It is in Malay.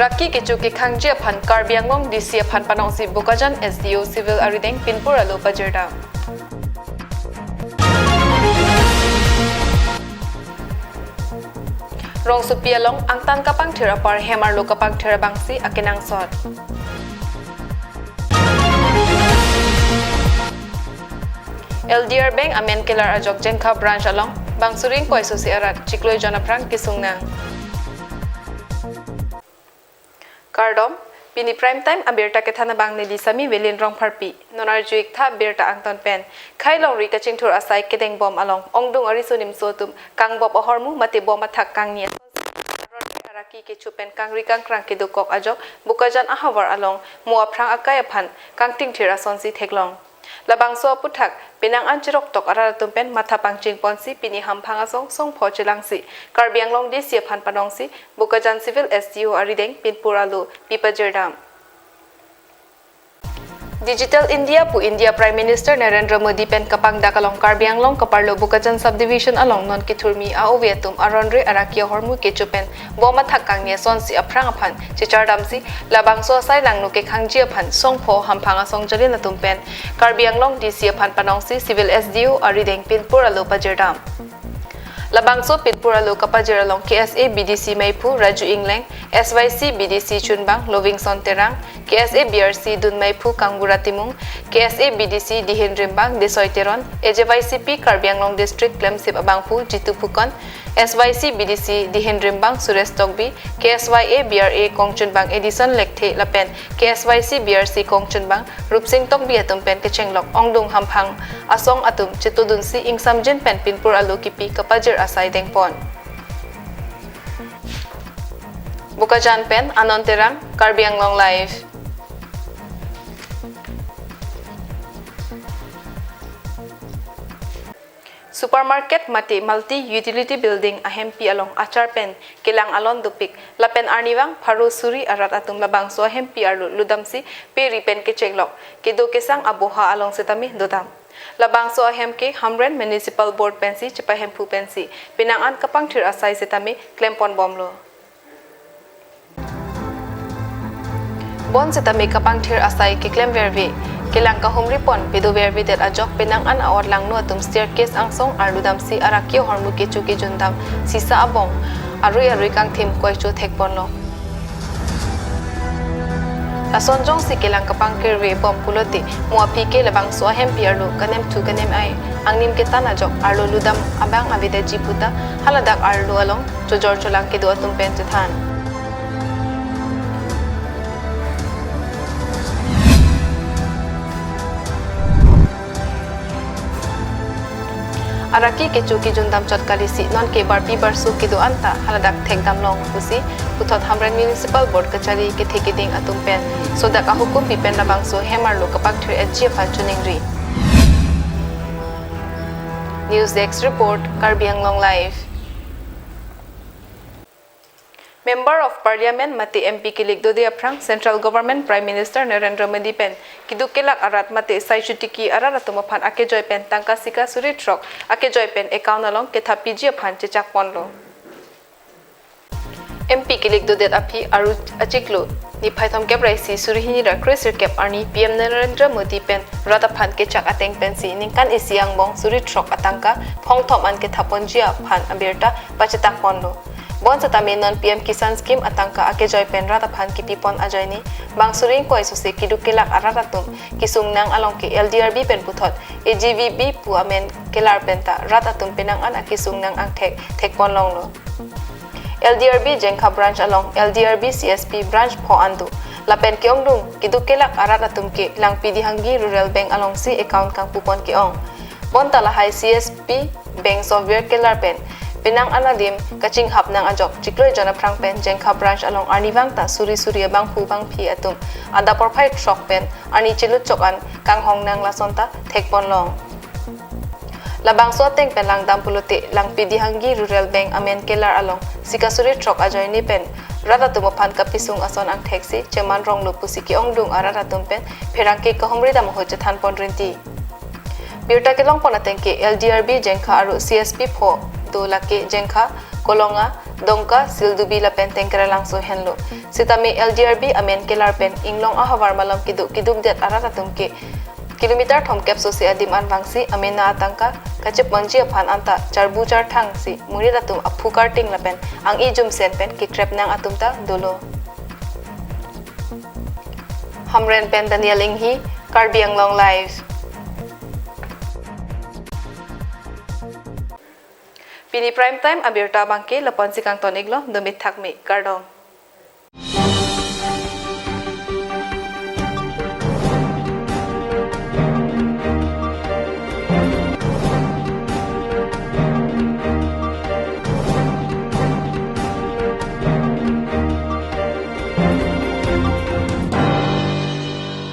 Raki kecuki kangjia phan KARBI ANGLONG DC phan panongsi Bukajan SDO Civil Arideng Pinpura lo Pajerda. Rong supia long angtan kapang thira par hemar lo kapang thira bangsi akinang sot. LDR Bank amen kelar ajok jengka branch along bangsuring ko isosi arat chikloy jonaprang kisungnang. Kardom pini prime time abirta kethana bang ni disami velin rong pharpi nonar juik tha birta angton pen khailong ri kaching thur asai kedeng bom along ongdung arisunim sotum kang bob ahormu mate bom athak kang ni araki ke chupen kang ri kang krang kedukok ajok bukajan ahavar along muwa phrang akai aphan kang ting thira sonsi theklong labang so puthak pinang anchirok tok ara tumpen matha pangching ponsi pini hamphanga song phochelangsi KARBI ANGLONG DC phan panongsi Bukajan Civil SDO Arideng Pinpura lo Pipajerdam. Digital India pu India Prime Minister Narendra Modi pen kapang dakalong KARBI ANGLONG kaparlo Bukajan subdivision along non kithurmi aoviatum aronre arakia hormu kechupen boma thakang ne sonsi aprang aphan chichardamsi labang so sai langnu ke khangji aphan songpho hamphanga songjalin atumpen KARBI ANGLONG DC aphan panongsi Civil SDO Arideng Pinpura lo Pajerdam. Labangso Pinpura lo Kapajera long KSA BDC Maipu Raju Ingleng SYC BDC Chunbang Lovingson Terang KSA BRC Dun Maipu Kanggura Timung KSA BDC Dihin Rimbang Desoy Teron EJYCP KARBI ANGLONG District Klemsip Abangpu Jitu Pukon SYC BDC Dihin Rimbang Suresh Togbi KSYA BRA Kongchunbang Edison Lekthe Lapen KSYC BRC Kongchunbang Rupsing Togbi Atumpen Kechenglok Ongdung Hamphang Asong Atum Chitudunsi Ingsamjin Pen Pinpura lo Kipi Kapajer asai dengpon. Bukajan pen anon terang KARBI ANGLONG live. Supermarket mati multi utility building ahempi along achar pen kilang alon dupik lapen arniwang pharu suri arat atum labang so ahempi arlu ludamsi peri pen ke chenglok kedo kesang aboha along setami dodam. Labang so ahem ke Hamren Municipal Board pensi cepa hempu pensi pinangan kapang thir asai setami klempon bomlo bon setami kapang thir asai ke klem verve kelang ka humri pon pedo verve det ajok pinangan awar langnu atum staircase angsong arludam si arakio hormu ke chuki jundam sisa abong arui kang thim koichu thekpon lo Asonjong si kelang kapang kirwe bom pulote mua pike labang so ahem piarlo kanem tu kanem ai angnim ketan ajok arlo ludam abang avide jiputa haladak arlo along jojor cholang ke do atum pen chethan Araki ke chuki jundam chotkali si non ke barpi barsu ke do anta haladak thekdam long pusi puthot Hamren Municipal Board kachari ke thekiding atum pen sodak ahukum pipen labang so hemar lo kapak thir HG chuning ri News Desk report KARBI ANGLONG live. Member of Parliament mati MP kilik dodi aprang Central Government Prime Minister Narendra Modi pen kidukkelak arat mati sai chutiki arat atumaphan ake joy pen tangka sika surit rok ake joy pen account along ke thapiji aphan chechak ponlo MP kilik dodet api aru achiklo ni phaithom kep raisi surihini ra krisir kep arni PM Narendra Modi pen rataphan ke chak ateng pen si ningkan isiang bong surit rok atangka phongthom an ke thaponjia phan abirta pachetak ponlo Bon satami non PM Kisan Scheme atangka ake joy pen rataphan ki pipon ajoy ni bangsuring ko isu se kidukkelak araratum kisungnang along ke LDRB pen puthot AGVB pu amen kelar penta ratatum penangan akisungnang ang thekpon longlo LDRB jengkha branch along LDRB CSP branch pho andu lapen ke ongdung kidukkelak araratum ke lang pidihanggi rural bank along si account kang pupon ke ong bon talahai CSP bank software kelar pen Pinang anadim kaching hap nang ajok chikloy jana prang pen jengkha branch along arniwang ta suri bang pu bang phi atum ada porphai trok pen ani chilut chokan kang hong nang lasonta thekpon long labang so teng pen lang dam pulote lang pidihanggi rural bank amen kelar along sikasuri trok ajoy ni pen rata tumaphan kapisung ason ang theksi cheman rong lu pusiki ongdung arara tumpen pherangke kahomri dam ho chethan pon rinti birta kelong pon atengke LDRB jengkha aru CSP pho do lake jengkha kolonga dongka sildubi la pen tengkara langso henlo sitame LGRB amen kelar pen inglong ahawar malam kiduk det arata tumke kilometer thomkep so se adim an wangsi amena atangka kachep manji aphan anta charbu char thang si muri ratum aphu karting la pen ang i jum sen pen ki trap nang atum ta dolo hamren pen Daniel Inghi KARBI ANGLONG live Pini prime time abirta bangke lapan sikang toniglo domit thakmi kardong